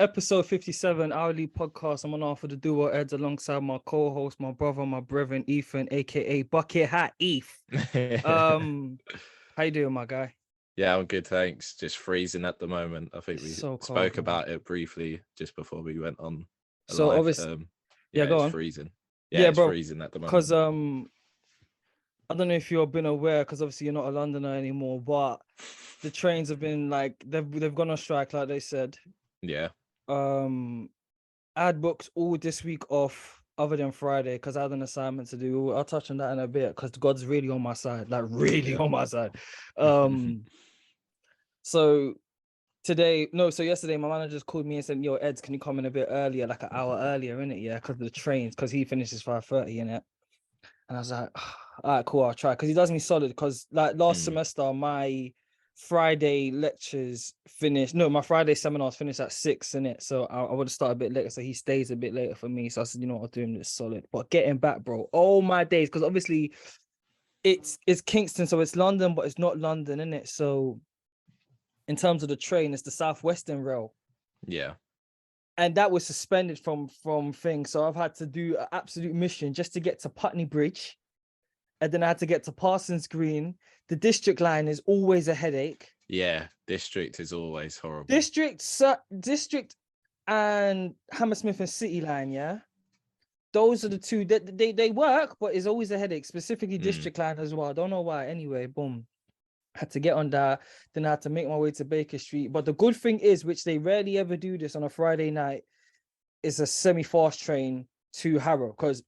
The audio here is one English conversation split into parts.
Episode 57 hourly podcast. I'm on off for the duo Eds alongside my co-host, my brother, my brethren, Ethan, aka Bucket Hat Eth. How you doing, my guy? Yeah, I'm good, thanks. Just freezing at the moment. I think It's we so cold, spoke man. about it briefly just before we went on So live. obviously, Yeah, go it's on. freezing. Yeah, Yeah, it's bro. freezing at the moment. Because I don't know if you've been aware, because obviously you're not a Londoner anymore, but the trains have been like they've gone on strike, like they said. Yeah. I had booked all this week off other than Friday because I had an assignment to do. I'll touch on that in a bit because God's really on my side, like really on my side. So yesterday my manager just called me and said, "Yo, Eds, can you come in a bit earlier, like an hour earlier, innit? Yeah, because of the trains, because he finishes 5:30, innit?" And I was like, all right, cool, I'll try. Because he does me solid. Because like last semester, my Friday lectures finished. No, my Friday seminars finished at 6, innit? So I would have started a bit later. So he stays a bit later for me. So I said, you know what, I'll do him this solid. But getting back, bro, oh my days. Because obviously it's Kingston, so it's London, but it's not London, innit? So in terms of the train, it's the Southwestern Rail. Yeah. And that was suspended from things. So I've had to do an absolute mission just to get to Putney Bridge. And then I had to get to Parsons Green. The district line is always a headache. Yeah, district is always horrible. District and Hammersmith and City line, yeah? Those are the two. They work, but it's always a headache, specifically district line as well. I don't know why. Anyway, boom. Had to get on that. Then I had to make my way to Baker Street. But the good thing is, which they rarely ever do this on a Friday night, is a semi-fast train to Harrow. Because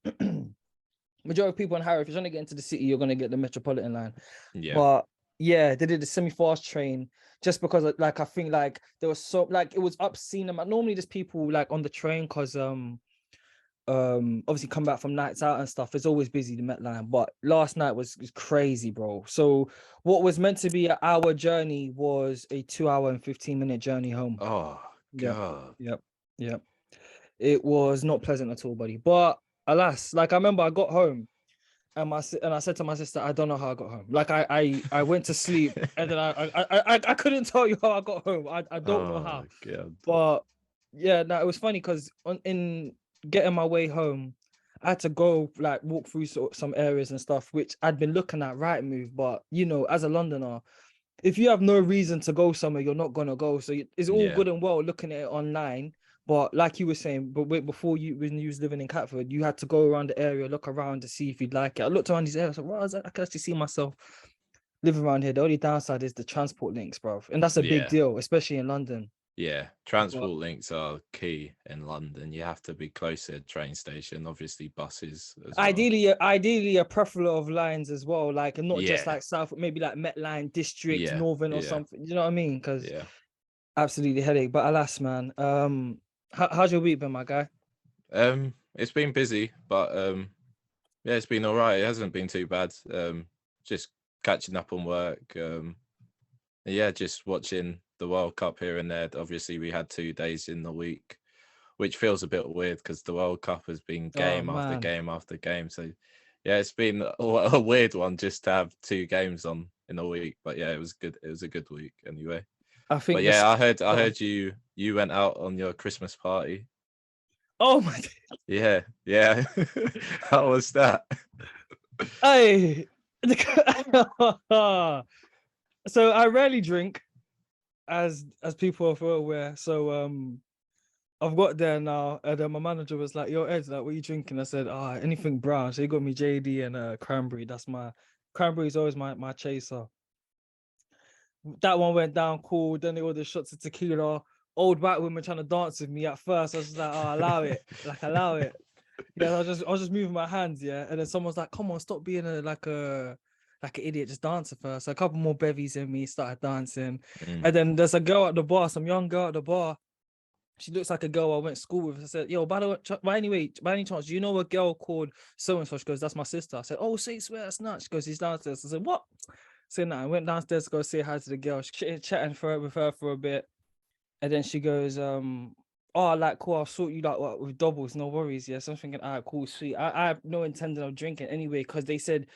majority of people in Harrow, if you're trying to get into the city, you're going to get the Metropolitan line. Yeah. But yeah, they did the semi-fast train just because like I think like there was so like it was obscene. Normally there's people like on the train because obviously come back from nights out and stuff. It's always busy, the Met line, but last night was crazy, bro. So what was meant to be an hour journey was a 2-hour and 15-minute journey home. Oh God. Yep. It was not pleasant at all, buddy. But alas, like I remember I got home and I said to my sister, I don't know how I got home. Like I went to sleep and then I couldn't tell you how I got home. I don't know how. God. But yeah, no, it was funny because in getting my way home, I had to go like walk through some areas and stuff which I'd been looking at Rightmove. But you know, as a Londoner, if you have no reason to go somewhere, you're not gonna go. So it's all good and well looking at it online. But like you were saying, but before when you was living in Catford, you had to go around the area, look around to see if you'd like it. I looked around these areas, like, well, I can actually see myself living around here. The only downside is the transport links, bro. And that's a big deal, especially in London. Yeah, transport links are key in London. You have to be close to a train station, obviously buses as well. Ideally a plethora of lines as well, like and not just like South, maybe like Met Line, District, Northern or something. You know what I mean? Because absolutely headache. But alas, man, how's your week been, my guy? It's been busy, but yeah, it's been all right. It hasn't been too bad. Just catching up on work. Yeah, just watching the World Cup here and there. Obviously, we had 2 days in the week, which feels a bit weird because the World Cup has been game after game after game. So yeah, it's been a weird one just to have 2 games on in a week. But yeah, it was good. It was a good week anyway. I think. But yeah, I heard you went out on your Christmas party. Oh my. Yeah. How was that? Hey. So I rarely drink, as people are aware. So I've got there now, and then my manager was like, "Yo, Ed, like, what are you drinking?" I said, anything brown." So he got me JD and cranberry. That's my cranberry is always my chaser. That one went down cool. Then they ordered shots of tequila. Old white women trying to dance with me at first. I was just like, allow it. Yeah, I was just moving my hands, yeah. And then someone's like, "Come on, stop being like an idiot, just dance at first." So a couple more bevies in me, started dancing. And then there's a girl at the bar, some young girl at the bar. She looks like a girl I went to school with. I said, "Yo, by any chance, do you know a girl called so and so?" She goes, "That's my sister." I said, "Oh, say swear, that's not." She goes, "He's downstairs." I said, "What?" So I went downstairs to go say hi to the girl. She chatting with her for a bit. And then she goes, "Oh, like, cool, I'll sort you like with doubles, no worries." Yeah, so I'm thinking, all right, cool, sweet. I have no intention of drinking anyway, because they said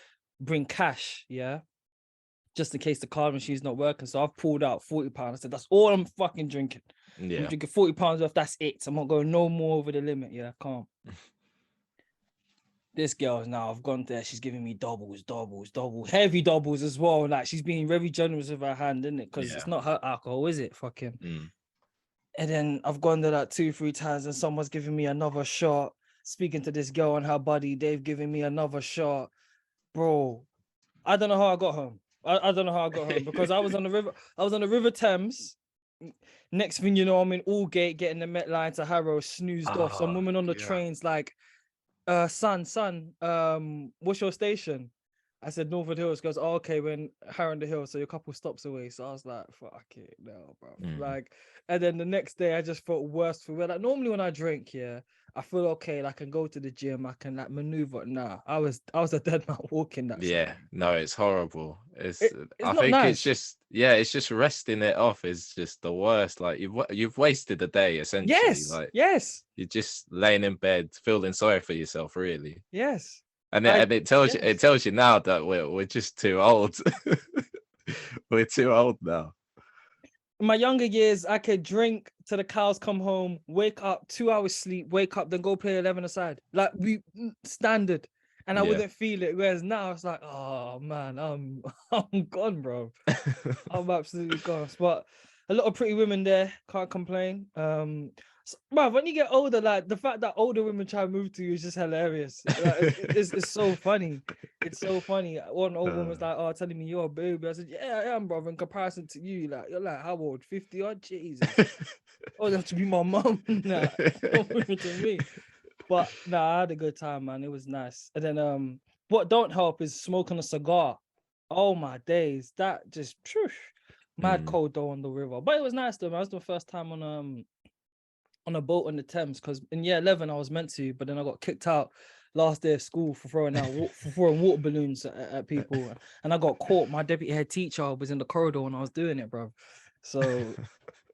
bring cash, yeah. just in case the card machine's not working. So I've pulled out £40. I said, that's all I'm fucking drinking. Yeah. I'm drinking £40 worth. That's it. I'm not going no more over the limit. Yeah, calm. This girl now, I've gone there. She's giving me doubles, heavy doubles as well. Like she's being very generous with her hand, isn't it? Because it's not her alcohol, is it? Fucking. And then I've gone there like 2-3 times, and someone's giving me another shot. Speaking to this girl and her buddy, they've given me another shot, bro. I don't know how I got home. I don't know how I got home because I was on the river. I was on the River Thames. Next thing you know, I'm in Aldgate getting the Met Line to Harrow, snoozed off. Some woman on the trains like, son, what's your station? I said Northwood Hills. Goes, oh, okay, we're in Harrow Hill, so you're a couple stops away. So I was like, fuck it, no, bro. Like, and then the next day I just felt worse for real. Like normally when I drink, yeah, I feel okay. Like I can go to the gym, I can like maneuver. Nah, I was a dead man walking that. Yeah, no, it's horrible. It's I not think nice. it's just resting it off is just the worst. Like you've wasted a day essentially. Yes, like yes. You're just laying in bed feeling sorry for yourself, really. Yes. And it tells you now that we're just too old. We're too old now. In my younger years, I could drink till the cows come home, wake up, 2 hours sleep, wake up, then go play 11 aside. Like we standard. And I wouldn't feel it. Whereas now it's like, oh man, I'm gone, bro. I'm absolutely gone. But a lot of pretty women there, can't complain. Bro, when you get older, like the fact that older women try to move to you is just hilarious. Like, it's so funny. It's so funny. One old woman's like, "Oh, telling me you're a baby." I said, "Yeah, I am, brother." In comparison to you, like you're like how old? 50 odd? Jesus. Oh, you have to be my mum. Nah, to me. But nah, I had a good time, man. It was nice. And then what don't help is smoking a cigar. Oh my days, that just mad cold though on the river. But it was nice though, man. It was the first time on a boat on the Thames, because in year 11 I was meant to, but then I got kicked out last day of school for throwing water balloons at people, and I got caught. My deputy head teacher was in the corridor and I was doing it, bro. So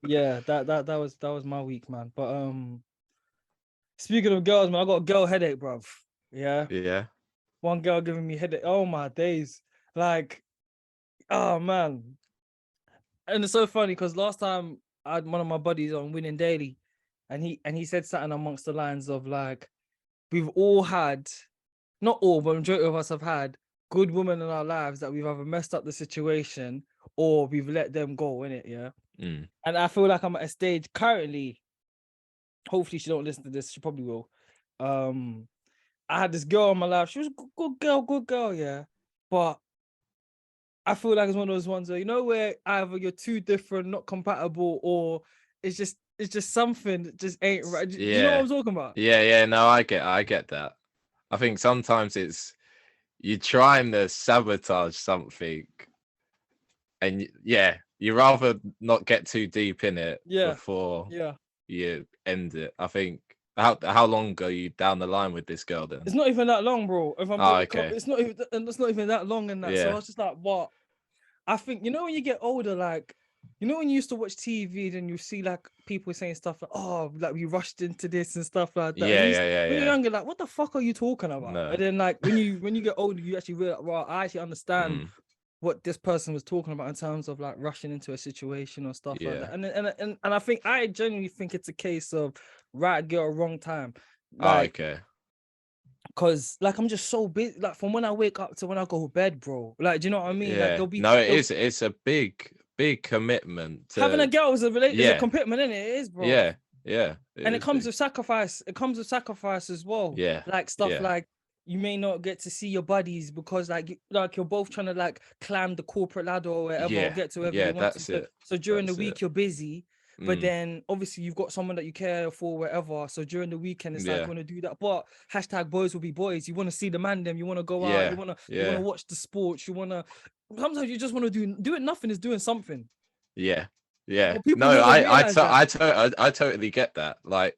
yeah, that was my week, man. But speaking of girls, man, I got a girl headache, bro. Yeah. One girl giving me headache. Oh my days, like, oh man. And it's so funny because last time I had one of my buddies on Winning Daily, and he said something amongst the lines of like, we've all had, not all, but majority of us have had good women in our lives that we've either messed up the situation or we've let them go in it, yeah. And I feel like I'm at a stage currently. Hopefully she don't listen to this. She probably will. I had this girl in my life. She was a good girl, yeah. But I feel like it's one of those ones where, you know, where either you're too different, not compatible, or it's just something that just ain't right. Do you know what I'm talking about? Yeah. No, I get that. I think sometimes it's you trying to sabotage something, and you rather not get too deep in it before you end it. I think. How long are you down the line with this girl then? It's not even that long, bro. If I'm okay. It's not even that long in that. So I was just like, what? I think, you know, when you get older, like, you know, when you used to watch TV, then you see like people saying stuff like, oh, like we rushed into this and stuff like that. When you're younger, like, what the fuck are you talking about? No. And then like when you get older, you actually realize, well, I actually understand what this person was talking about in terms of like rushing into a situation or stuff like that. And I think I genuinely think it's a case of right girl, wrong time. Like, okay. Cause like I'm just so busy, like from when I wake up to when I go to bed, bro. Like, do you know what I mean? Yeah. Like it's a big commitment. Having a girl is a commitment, isn't it? It is, bro. Yeah. And it comes with sacrifice. It comes with sacrifice as well. Yeah. Like stuff like you may not get to see your buddies because like you're both trying to like climb the corporate ladder or whatever, or get to wherever you want to. So during the week you're busy. But then obviously you've got someone that you care for, whatever. So during the weekend, it's like you want to do that. But hashtag boys will be boys. You want to see the man them. You want to go out. You want to watch the sports. You want to. Sometimes you just want to do it. Nothing is doing something. Yeah. Well, No, I totally get that. Like,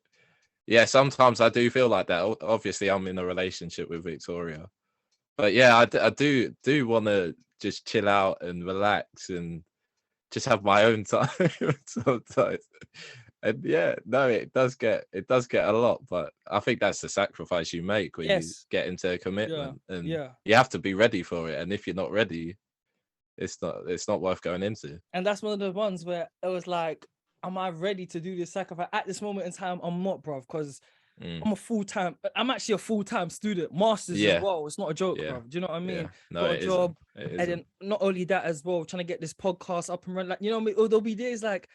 sometimes I do feel like that. Obviously, I'm in a relationship with Victoria, but I do want to just chill out and relax and just have my own time sometimes. And it does get a lot, but I think that's the sacrifice you make when you get into a commitment, and you have to be ready for it. And if you're not ready, it's not worth going into. And that's one of the ones where it was like, am I ready to do this sacrifice? At this moment in time, I'm not, bro, because I'm actually a full-time student, masters as well. It's not a joke, bro. Do you know what I mean? Yeah. No, Got a job. It isn't. And then not only that as well, trying to get this podcast up and running. Like, you know what I mean? There'll be days like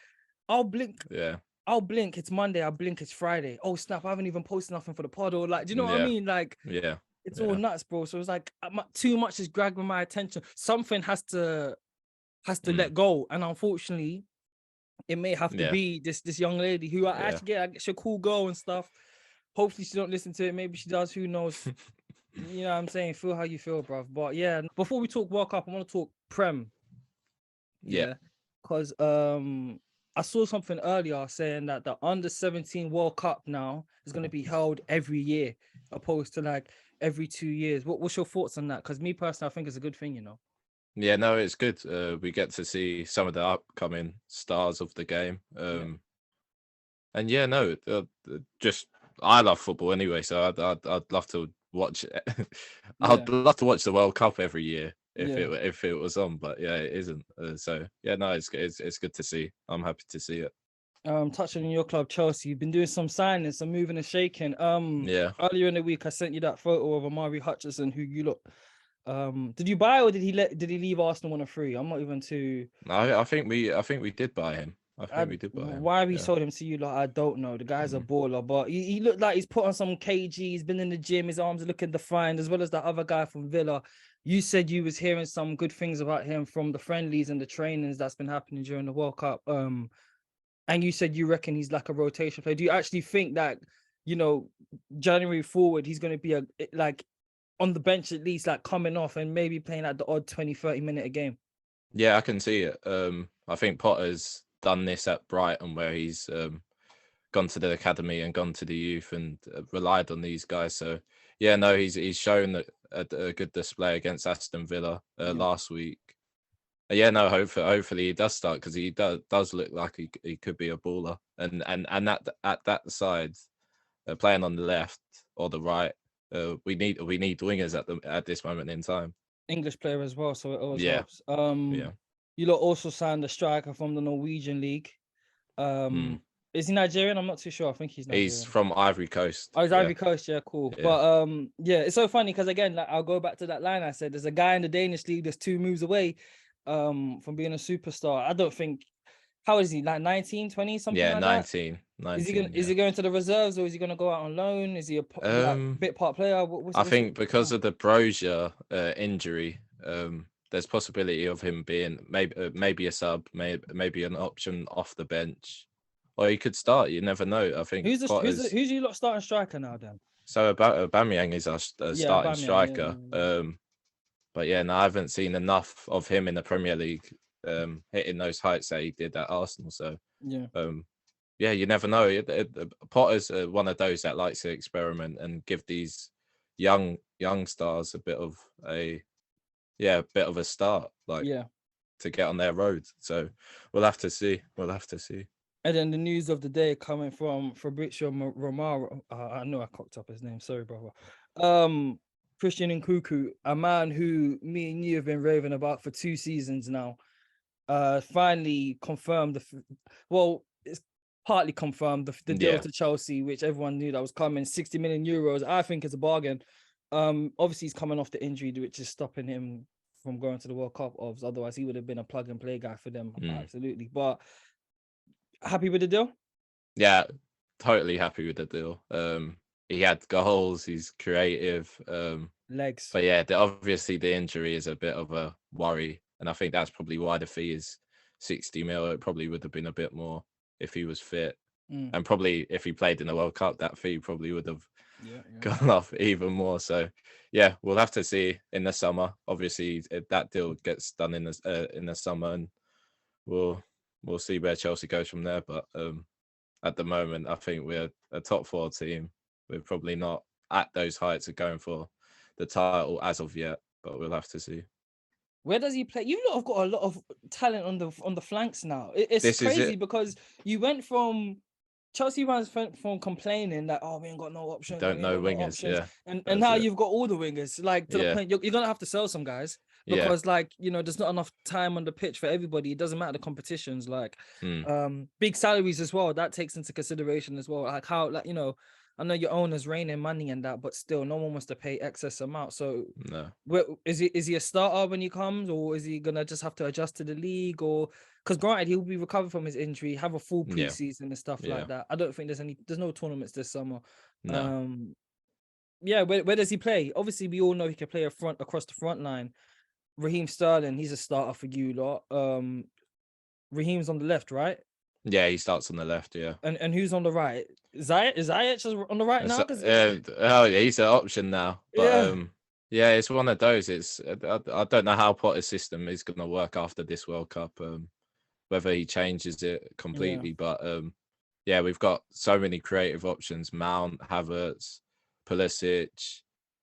I'll blink. Yeah. I'll blink, it's Monday, I'll blink, it's Friday. Oh snap, I haven't even posted nothing for the pod, or like, do you know what I mean? Like, it's all nuts, bro. So it's like too much is grabbing my attention. Something has to let go, and unfortunately, it may have to be this young lady who I actually get. She's a cool girl and stuff. Hopefully, she don't listen to it. Maybe she does. Who knows? You know what I'm saying? Feel how you feel, bro. But yeah, before we talk World Cup, I want to talk Prem. Yeah, because I saw something earlier saying that the under-17 World Cup now is going to be held every year, opposed to like every 2 years. What's your thoughts on that? Because me personally, I think it's a good thing, you know. Yeah, no, it's good. We get to see some of the upcoming stars of the game. And yeah, no, just I love football anyway, so I'd love to watch it. I'd love to watch the World Cup every year if it was on, but yeah, it isn't. So yeah, no, it's good to see. I'm happy to see it. Touching on your club, Chelsea, you've been doing some signings, some moving and shaking. Earlier in the week, I sent you that photo of Amari Hutchinson, who you look. Did you buy, or did he leave Arsenal on a free? I'm not even too. I think we did buy him. I think we did buy him. Why we sold him to you, like, I don't know. The guy's a baller, but he looked like he's put on some kg. He's been in the gym. His arms are looking defined, as well as that other guy from Villa. You said you was hearing some good things about him from the friendlies and the trainings that's been happening during the World Cup. And you said you reckon he's like a rotation player. Do you actually think that, you know, January forward, he's going to be like on the bench at least, like coming off and maybe playing at the odd 20-30 minute a game? Yeah, I can see it. I think Potter's done this at Brighton, where he's gone to the academy and gone to the youth and relied on these guys. So yeah, no, he's shown a good display against Aston Villa last week. Yeah, no, hopefully he does start, because he does look like he could be a baller. And at that side, playing on the left or the right, we need wingers at this moment in time. English player as well, so it always helps. You lot also signed a striker from the Norwegian league. Is he Nigerian? I'm not too sure. I think he's Nigerian. He's from Ivory Coast. Oh, he's Ivory Coast. Yeah, cool. Yeah. But it's so funny because, again, like, I'll go back to that line I said. There's a guy in the Danish league that's 2 moves away from being a superstar. I don't think. How is he? Like 19, 20, something like 19, that? 19. Is he going to the reserves, or is he going to go out on loan? Is he a bit part player? I think because of the Brozier injury, there's possibility of him being maybe a sub, maybe an option off the bench, or he could start. You never know. I think who's your lot starting striker now then? So Aubameyang is our starting striker. But yeah, no, I haven't seen enough of him in the Premier League hitting those heights that he did at Arsenal. So you never know. Potter's one of those that likes to experiment and give these young stars a bit of a start, to get on their road. So we'll have to see. And then the news of the day coming from Fabrizio Romano. I know I cocked up his name. Sorry, brother. Christoper Nkunku, a man who me and you have been raving about for 2 seasons now, finally confirmed it's partly confirmed the deal to Chelsea, which everyone knew that was coming. 60 million euros. I think it's a bargain. Obviously he's coming off the injury, which is stopping him from going to the World Cup. Otherwise he would have been a plug and play guy for them. Absolutely. But happy with the deal? Yeah, totally happy with the deal. He had goals, he's creative, legs. But yeah, obviously the injury is a bit of a worry, and I think that's probably why the fee is 60 mil. It probably would have been a bit more if he was fit, and probably if he played in the World Cup, that fee probably would have gone up even more. So yeah, we'll have to see in the summer. Obviously, if that deal gets done in the summer, and we'll see where Chelsea goes from there. But at the moment, I think we're a top 4 team. We're probably not at those heights of going for the title as of yet, but we'll have to see. Where does he play? You lot have got a lot of talent on the flanks now. It's crazy because you went from Chelsea fans from complaining that, we ain't got no options. Don't know wingers, and now you've got all the wingers. Like, to the point, you're gonna have to sell some guys. Yeah. because like, you know, there's not enough time on the pitch for everybody. It doesn't matter the competitions, like big salaries as well. That takes into consideration as well. Like how, like, you know, I know your owners reign in money and that, but still no one wants to pay excess amount. So No. is he a starter when he comes, or is he gonna just have to adjust to the league? Or because granted he'll be recovered from his injury, have a full Yeah. preseason and stuff Yeah. like that. I don't think there's no tournaments this summer. No. Yeah, where does he play? Obviously, we all know he can play across the front line. Raheem Sterling, he's a starter for you lot. Raheem's on the left, right? Yeah, he starts on the left. Yeah. And who's on the right? Ziyech on the right now? Oh, yeah, he's an option now. But Yeah, yeah, it's one of those. It's I don't know how Potter's system is going to work after this World Cup. Whether he changes it completely, but yeah, we've got so many creative options: Mount, Havertz, Pulisic,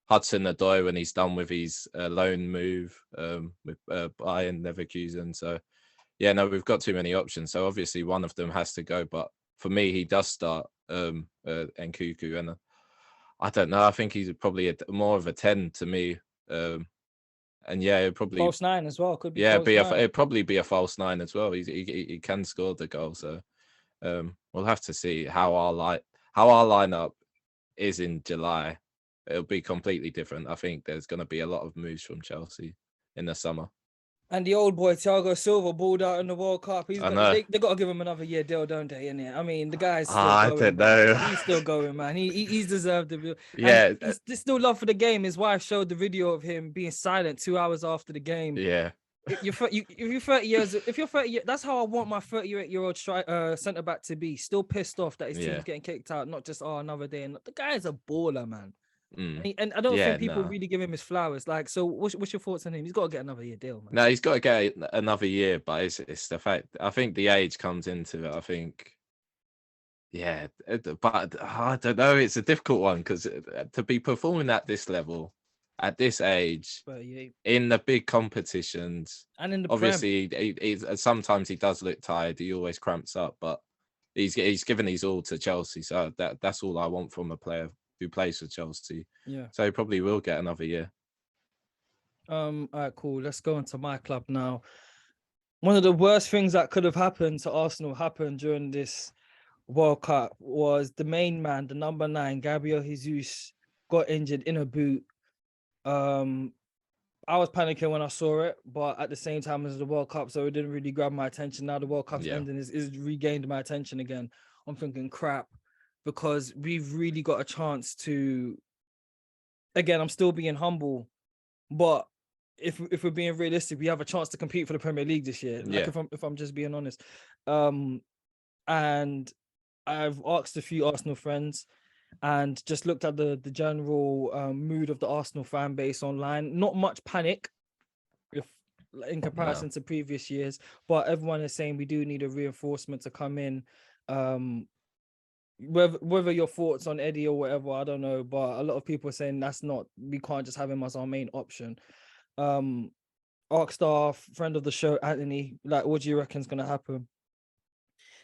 Hudson-Odoi when he's done with his loan move with Bayern Leverkusen. So yeah, no, we've got too many options. So obviously one of them has to go. But for me, he does start Nkunku, and I don't know. I think he's probably more of a 10 to me. And yeah, it'd probably false nine as well. Could be yeah, false nine. it'd probably be a false 9 as well. He can score the goal. So we'll have to see how our lineup is in July. It'll be completely different. I think there's going to be a lot of moves from Chelsea in the summer. And the old boy Thiago Silva balled out in the World Cup. I know. They got to give him another year deal, don't they? Innit? I mean, the guy's still I going. don't know. He's still going, man. He's deserved it. Yeah. And he's still love for the game. His wife showed the video of him being silent 2 hours after the game. Yeah. If you're 30 years, that's how I want my 38-year-old centre back to be. Still pissed off that his team's getting kicked out, not just another day. And the guy's a baller, man. And I don't think people really give him his flowers. Like, so what's your thoughts on him? He's got to get another year deal, man. No, he's got to get another year, but it's the fact. I think the age comes into it. I think, yeah, but I don't know. It's a difficult one because to be performing at this level, at this age, 38. in the big competitions, and in the obviously, sometimes he does look tired. He always cramps up, but he's given his all to Chelsea. So that's all I want from a player who plays for Chelsea. Yeah. So he probably will get another year. All right, cool. Let's go into my club now. One of the worst things that could have happened to Arsenal happened during this World Cup was the main man, the number 9, Gabriel Jesus, got injured in a boot. I was panicking when I saw it, but at the same time as the World Cup, so it didn't really grab my attention. Now the World Cup's ending, is regained my attention again. I'm thinking crap, because we've really got a chance to. Again, I'm still being humble, but if we're being realistic, we have a chance to compete for the Premier League this year. Like if I'm just being honest, and I've asked a few Arsenal friends, and just looked at the general mood of the Arsenal fan base online. Not much panic, in comparison to previous years, but everyone is saying we do need a reinforcement to come in. Whether your thoughts on Eddie or whatever, I don't know, but a lot of people are saying we can't just have him as our main option. Arkstar, friend of the show, Anthony, like, what do you reckon is going to happen?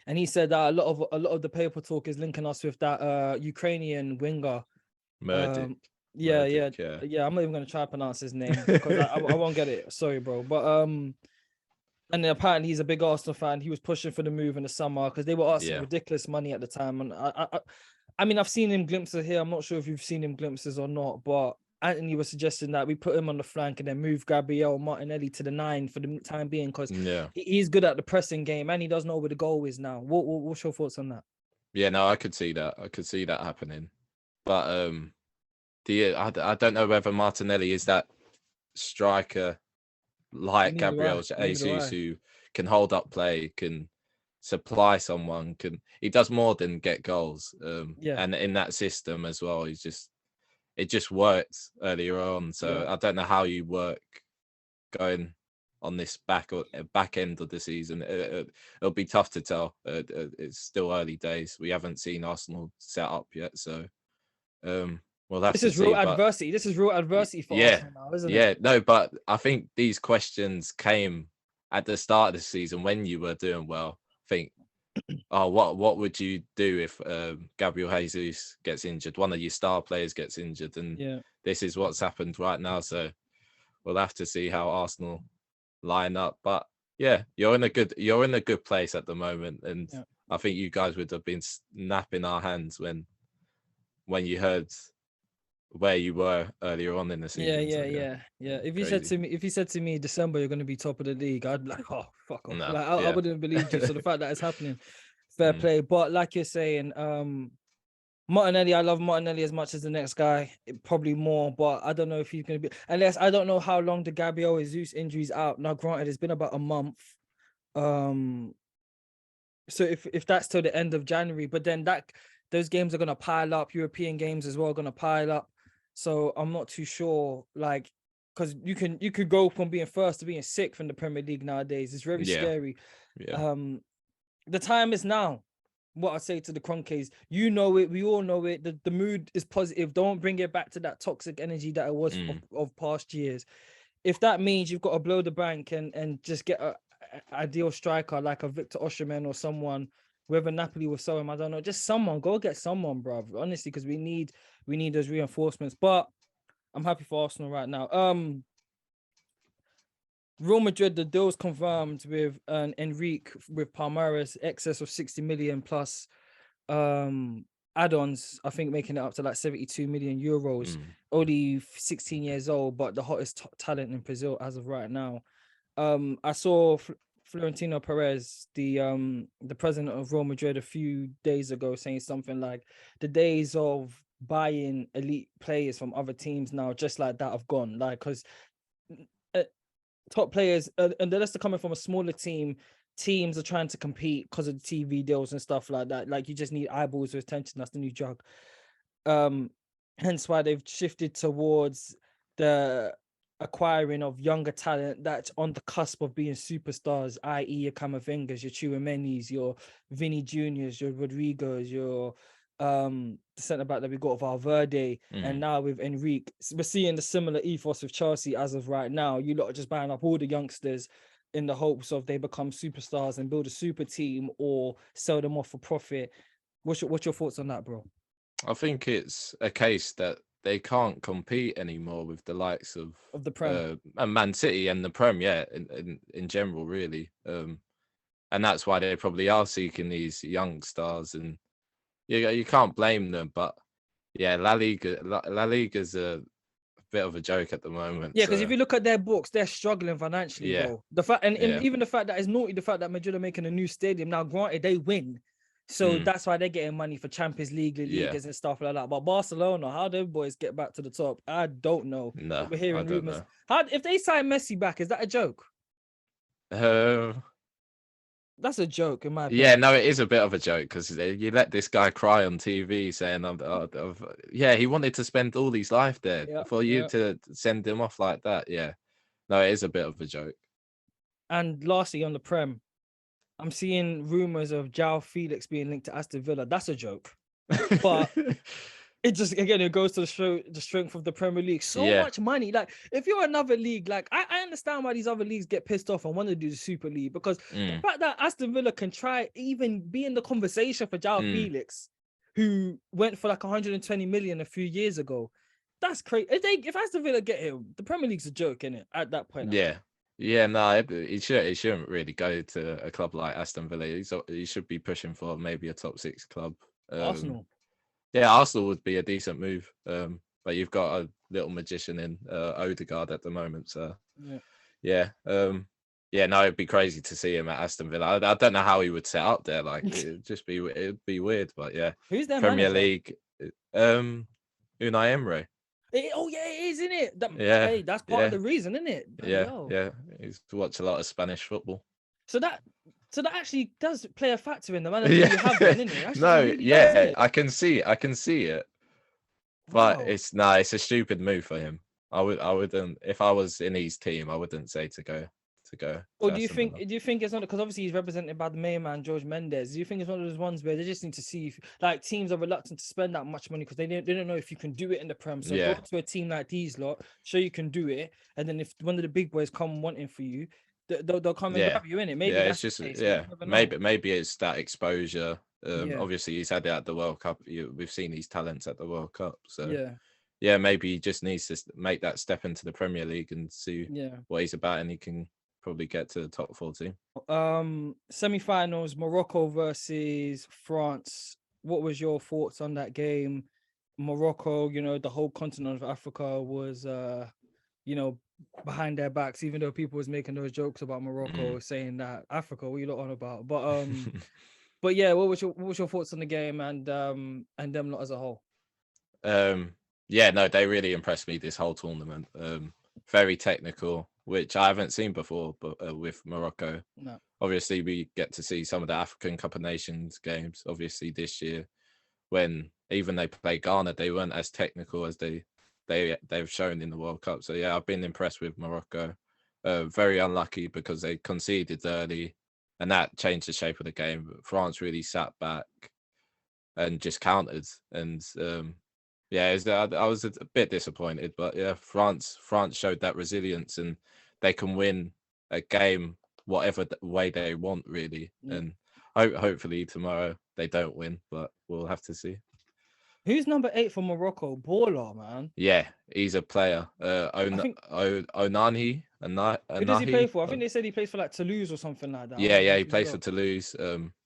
And he said that a lot of the paper talk is linking us with that Ukrainian winger. Mudryk. Yeah. I'm not even going to try to pronounce his name because I won't get it. Sorry, bro. But and then apparently he's a big Arsenal fan. He was pushing for the move in the summer because they were asking ridiculous money at the time. And I mean, I've seen him glimpses here. I'm not sure if you've seen him glimpses or not, but Anthony was suggesting that we put him on the flank and then move Gabriel Martinelli to the 9 for the time being, because he's good at the pressing game and he does know where the goal is now. What's your thoughts on that? Yeah, no, I could see that. I could see that happening. But I don't know whether Martinelli is that striker like Gabriel Jesus who can hold up play, can supply someone, he does more than get goals. And in that system as well, it just worked earlier on. So I don't know how you work going on this back end of the season. It'll be tough to tell. It's still early days. We haven't seen Arsenal set up yet, so we'll have to see. Adversity. This is real adversity for Arsenal now, isn't it? Yeah, no, but I think these questions came at the start of the season when you were doing well. Think, what would you do if Gabriel Jesus gets injured? One of your star players gets injured, and this is what's happened right now. So we'll have to see how Arsenal line up. But yeah, you're in a good place at the moment, and Yeah. I think you guys would have been snapping our hands when you heard where you were earlier on in the season. Yeah. If you crazy. said to me December you're going to be top of the league, I'd be like, oh fuck off. No, Like I yeah. wouldn't have believed you. So the fact that it's happening, fair Mm. play. But like you're saying, Martinelli, I love Martinelli as much as the next guy, probably more, but I don't know if he's going to be, unless I don't know how long the Gabriel Jesus injury's out. Now, granted, it's been about a month. So if that's till the end of January, but then those games are going to pile up, European games as well are going to pile up. So I'm not too sure, like, because you could go from being first to being sixth in the Premier League nowadays. It's very scary. Yeah. The time is now. What I say to the Cronkies, you know it, we all know it. The mood is positive. Don't bring it back to that toxic energy that it was of past years. If that means you've got to blow the bank and just get a ideal striker like a Victor Osimhen or someone, whether Napoli will sell him, I don't know. Just someone, go get someone, bro. Honestly, because we need those reinforcements. But I'm happy for Arsenal right now. Real Madrid, the deal's confirmed with Endrick with Palmeiras, excess of 60 million plus add-ons, I think making it up to like 72 million euros. Only 16 years old, but the hottest talent in Brazil as of right now. I saw Florentino Pérez, the president of Real Madrid, a few days ago saying something like the days of buying elite players from other teams now just like that have gone, like, because top players, and unless they're coming from a smaller team, teams are trying to compete because of the TV deals and stuff like that. Like, you just need eyeballs with attention. That's the new drug. Hence why they've shifted towards the acquiring of younger talent that's on the cusp of being superstars, i.e. your Camavingas, your Tchouaménis, your Vinny Juniors, your Rodrigos, your the centre back that we got of Valverde, and now with Enrique. We're seeing the similar ethos with Chelsea as of right now. You lot are just buying up all the youngsters in the hopes of they become superstars and build a super team or sell them off for profit. What's your thoughts on that, bro? I think it's a case that they can't compete anymore with the likes of the Prem and Man City and the Prem, in general, really. And that's why they probably are seeking these young stars, and you can't blame them. But yeah, La Liga's a bit of a joke at the moment. Yeah, because if you look at their books, they're struggling financially, bro. The fact and even the fact that it's naughty, the fact that Madrid are making a new stadium now. Granted, they win, so that's why they're getting money for Champions League, La Ligas and stuff like that. But Barcelona, how do boys get back to the top? I don't know. No, we're hearing I don't rumors. know. How if they sign Messi back? Is that a joke? That's a joke in my opinion. Yeah, no, it is a bit of a joke because you let this guy cry on TV saying, he wanted to spend all his life there for you to send him off like that. Yeah, no, it is a bit of a joke. And lastly, on the Prem, I'm seeing rumors of Joa Felix being linked to Aston Villa. That's a joke, but it just, again, it goes to the strength of the Premier League. So much money. Like, if you're another league, like, I understand why these other leagues get pissed off and want to do the Super League, because the fact that Aston Villa can try even be in the conversation for Joa Felix, who went for like 120 million a few years ago, that's crazy. If Aston Villa get him, the Premier League's a joke, isn't it? At that point. Yeah, no, he shouldn't really go to a club like Aston Villa. He should be pushing for maybe a top 6 club. Arsenal. Yeah, Arsenal would be a decent move. But you've got a little magician in Odegaard at the moment. So no, it'd be crazy to see him at Aston Villa. I don't know how he would set up there. Like, it'd be weird. But yeah, who's their Premier manager? League? Unai Emery. It is, isn't it? Hey, that's part of the reason, isn't it? Yeah. He's to watch a lot of Spanish football. So that actually does play a factor in the manager you have, then, isn't it? Actually, I can see it. But it's a stupid move for him. I wouldn't, if I was in his team, I wouldn't say to go. Or do you think it's not, because obviously he's represented by the main man, George Mendes? Do you think it's one of those ones where they just need to see if, like, teams are reluctant to spend that much money because they don't know if you can do it in the Prem? So go to a team like these lot, show you can do it, and then if one of the big boys come wanting for you, they'll come and grab you in it. Maybe that's it's just the case. maybe it's that exposure. Obviously he's had it at the World Cup. We've seen these talents at the World Cup. So yeah, maybe he just needs to make that step into the Premier League and see Yeah. what he's about, and he can probably get to the top 4 team. Semi-finals, Morocco versus France. What was your thoughts on that game? Morocco, the whole continent of Africa was behind their backs, even though people was making those jokes about Morocco, saying that Africa, what you lot on about? But yeah, what was your thoughts on the game and them lot as a whole? Yeah, no, they really impressed me this whole tournament. Very technical, which I haven't seen before, but with Morocco. No. Obviously, we get to see some of the African Cup of Nations games. Obviously, this year, when even they play Ghana, they weren't as technical as they've shown in the World Cup. So yeah, I've been impressed with Morocco. Very unlucky because they conceded early, and that changed the shape of the game. But France really sat back and just countered, and yeah, I was a bit disappointed, but yeah, France showed that resilience, and they can win a game whatever way they want, really. Yeah. And hopefully tomorrow they don't win, but we'll have to see. Who's number 8 for Morocco? Baller, man. Yeah, he's a player. Onani. Who does he play for? I think they said he plays for like Toulouse or something like that. Yeah, he plays for Toulouse.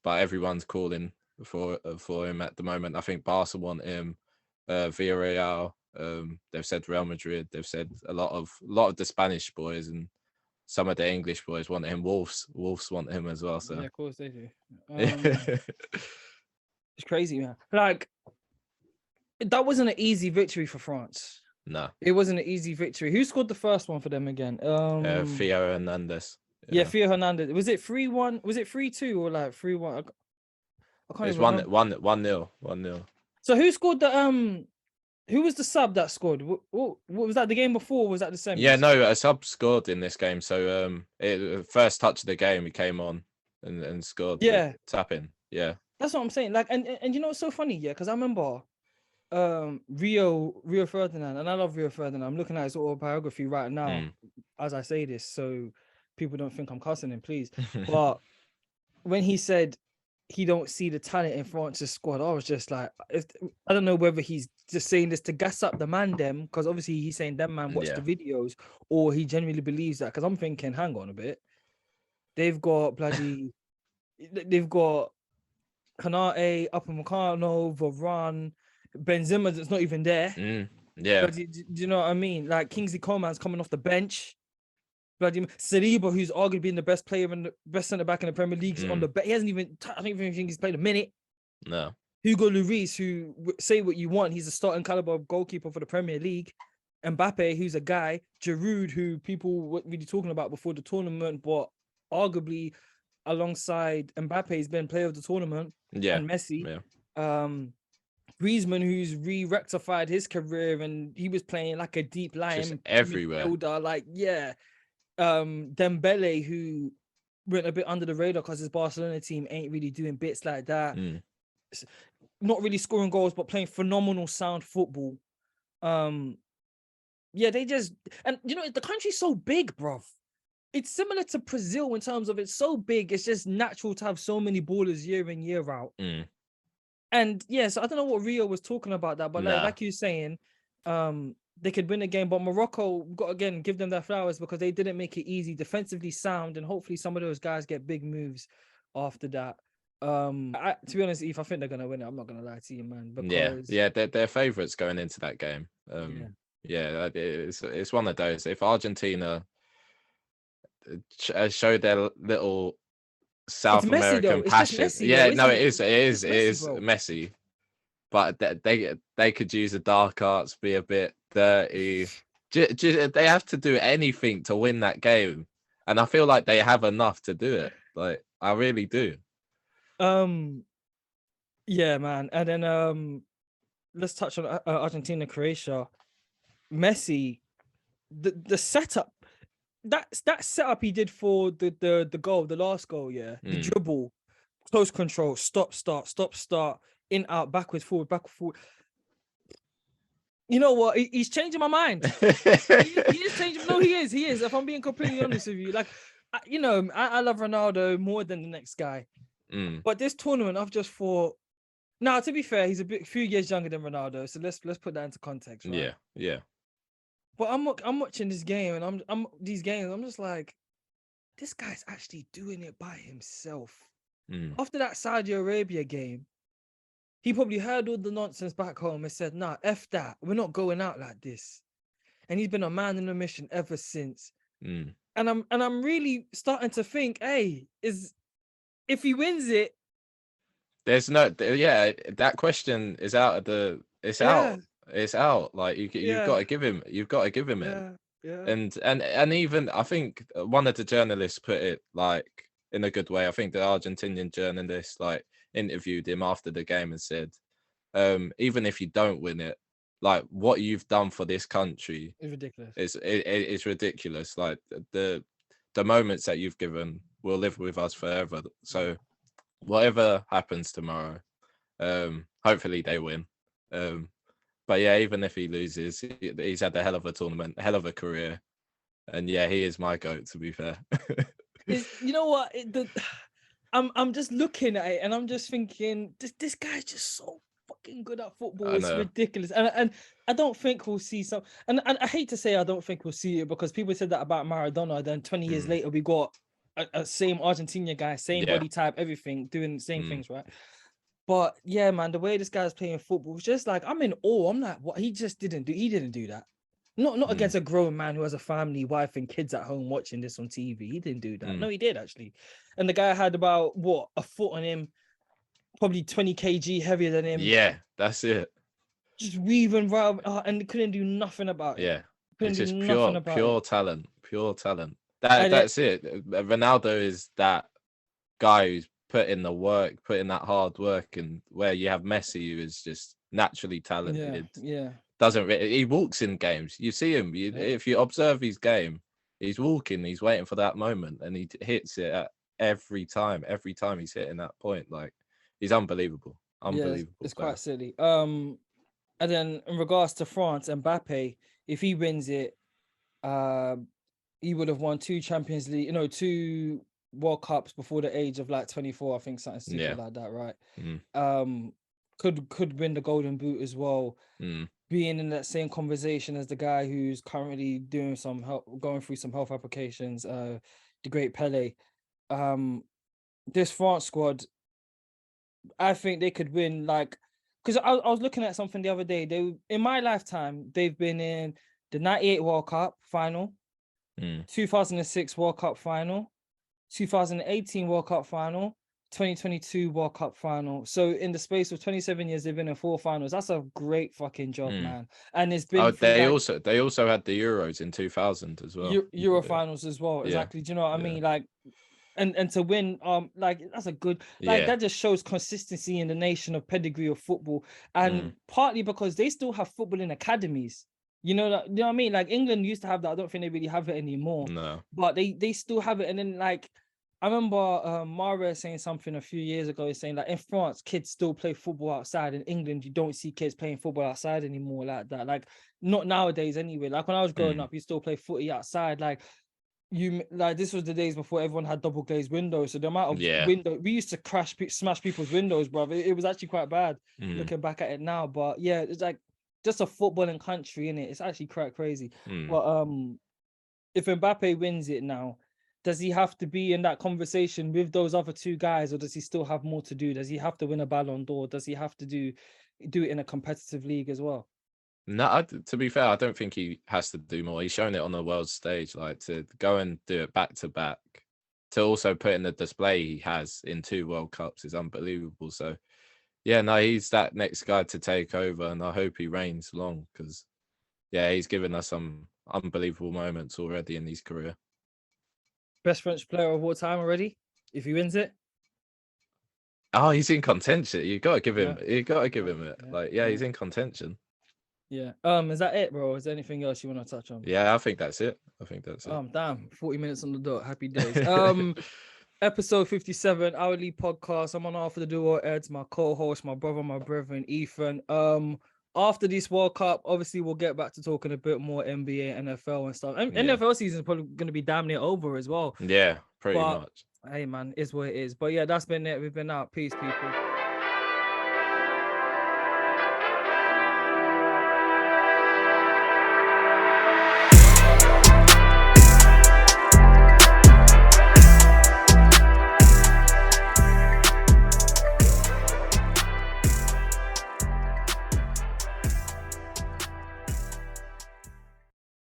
But everyone's calling for him at the moment. I think Barca want him. Villarreal. They've said Real Madrid. They've said a lot of the Spanish boys, and some of the English boys want him. Wolves want him as well. So yeah, of course they do. It's crazy, man. Like, that wasn't an easy victory for France. No, it wasn't an easy victory. Who scored the first one for them again? Theo Hernandez. Yeah, Theo Hernandez. Was it 3-1? Was it 3-2 or like 3-1? I can't It's even remember. 1-0. So who scored the who was the sub that scored? What was that, the game before? Or was that the same? Yeah, no, a sub scored in this game. So first touch of the game, he came on and scored. Yeah, tap in. Yeah, that's what I'm saying. Like, and you know what's so funny? Yeah, because I remember Rio Ferdinand, and I love Rio Ferdinand. I'm looking at his autobiography right now as I say this, so people don't think I'm cussing him, please. But when he said he don't see the talent in France's squad, I was just like, I don't know whether he's just saying this to gas up the man them, because obviously he's saying them man watch the videos, or he genuinely believes that. Because I'm thinking, hang on a bit, they've got Kanate, Upamecano, Varane, Benzema that's not even there. Yeah. Do you know what I mean? Like, Kingsley Coman's coming off the bench. Bloody Saliba, who's arguably the best player and the best centre back in the Premier League, on the bench. He hasn't even. I don't even think he's played a minute. No. Hugo Lloris, who, say what you want, he's a starting caliber goalkeeper for the Premier League. Mbappe, who's a guy. Giroud, who people weren't really talking about before the tournament, but arguably alongside Mbappe, he's been player of the tournament. Yeah. And Messi. Yeah. Griezmann, who's re-rectified his career, and he was playing like a deep line. Just everywhere. Midfielder, like, yeah. Dembele, who went a bit under the radar because his Barcelona team ain't really doing bits like that. Not really scoring goals, but playing phenomenal sound football. Yeah, they just, and you know, the country's so big, bruv. It's similar to Brazil in terms of it's so big. It's just natural to have so many ballers year in, year out. And yes, I don't know what Rio was talking about that, but like you're saying, they could win a game, but Morocco got, again, give them their flowers because they didn't make it easy, defensively sound, and hopefully some of those guys get big moves after that. To be honest, Eve, I think they're gonna win it. I'm not gonna lie to you, man. Because they're favourites going into that game. It's one of those. If Argentina show their little South American passion, it is Messi. But they could use the dark arts, be a bit dirty. They have to do anything to win that game, and I feel like they have enough to do it. Like, I really do. Yeah, man. And then let's touch on Argentina, Croatia. Messi, the setup, that setup he did for the goal, the last goal, the dribble, close control, stop, start, in, out, backwards, forward, You know what? He's changing my mind. he is changing. No, he is. If I'm being completely honest with you, like, I love Ronaldo more than the next guy. But this tournament, I've just thought, Now, to be fair, he's few years younger than Ronaldo, so let's put that into context, right? Yeah. But I'm watching this game, and I'm these games. I'm just like, this guy's actually doing it by himself. After that Saudi Arabia game, he probably heard all the nonsense back home and said, "Nah, f that. We're not going out like this." And he's been a man in a mission ever since. And I'm really starting to think, hey, if he wins it, there's no that question is out of the it's out. Like you've got to give him it. And even I think one of the journalists put it like in a good way. I think the Argentinian journalist like interviewed him after the game and said, even if you don't win it, like what you've done for this country is ridiculous. It's ridiculous. Like the moments that you've given will live with us forever. So whatever happens tomorrow, hopefully they win. But yeah, even if he loses, he's had a hell of a tournament, hell of a career. And yeah, he is my GOAT, to be fair. You know what? I'm just looking at it and I'm just thinking, this guy's just so fucking good at football. It's ridiculous. And I don't think we'll see some. And I hate to say I don't think we'll see it, because people said that about Maradona. Then 20 years later, we got a same Argentina guy, same body type, everything, doing the same things, right? But yeah, man, the way this guy's playing football was just like, I'm in awe. I'm like, what? He didn't do that. Not against a grown man who has a family, wife, and kids at home watching this on TV. He didn't do that. No, he did actually. And the guy had about a foot on him, probably 20 kg heavier than him. Yeah, that's it. Just weaving around, and couldn't do nothing about it. Yeah, it's just pure talent. That's it. Ronaldo is that guy who's put in the work, put in that hard work, and where you have Messi, who is just naturally talented. Yeah. He walks in games. You see him. If you observe his game, he's walking. He's waiting for that moment, and he hits it at every time. Every time he's hitting that point, like he's unbelievable. Unbelievable. Yeah, it's quite silly. And then in regards to France, Mbappe, if he wins it, he would have won 2 Champions League, 2 World Cups before the age of like 24. I think something stupid like that, right? Could win the Golden Boot as well. Being in that same conversation as the guy who's currently doing going through some health applications, the great Pele. This France squad, I think they could win, like, because I was looking at something the other day. In my lifetime, they've been in the 98 World Cup final, 2006 World Cup final, 2018 World Cup final, 2022 World Cup final. So in the space of 27 years, they've been in 4 finals. That's a great fucking job, man. And it's been they also had the Euros in 2000 as well. Euro finals as well. Exactly. Do you know what I mean? Like, and to win, like, that's a good, like, that just shows consistency in the nation of pedigree of football. And partly because they still have football in academies. You know what I mean? Like, England used to have that. I don't think they really have it anymore. No. But they still have it. And then, like, I remember Mara saying something a few years ago, saying like in France, kids still play football outside. In England, you don't see kids playing football outside anymore like that. Like, not nowadays anyway. Like, when I was growing up, you still play footy outside. Like, this was the days before everyone had double glazed windows. So the amount of window, we used to smash people's windows, bro. It was actually quite bad looking back at it now. But yeah, it's like just a footballing country, innit? It's actually quite crazy. But if Mbappe wins it now, does he have to be in that conversation with those other 2 guys, or does he still have more to do? Does he have to win a Ballon d'Or? Does he have to do it in a competitive league as well? No, to be fair, I don't think he has to do more. He's shown it on the world stage, like to go and do it back to back, to also put in the display he has in 2 World Cups is unbelievable. So yeah, no, he's that next guy to take over, and I hope he reigns long, because he's given us some unbelievable moments already in his career. Best French player of all time already, if he wins it? Oh, he's in contention. You got to give him. You got to give him it. He's in contention. Yeah. Is that it, bro? Is there anything else you want to touch on? Yeah, I think that's it. Damn, 40 minutes on the dot. Happy days. Episode 57, hourly podcast. I'm on half of the duo, Eds, my co-host, my brother, my brethren, Ethan. After this World Cup, obviously we'll get back to talking a bit more NBA, NFL and stuff. And NFL season is probably going to be damn near over as well. Yeah, pretty much. Hey man, is what it is. But yeah, that's been it. We've been out. Peace, people.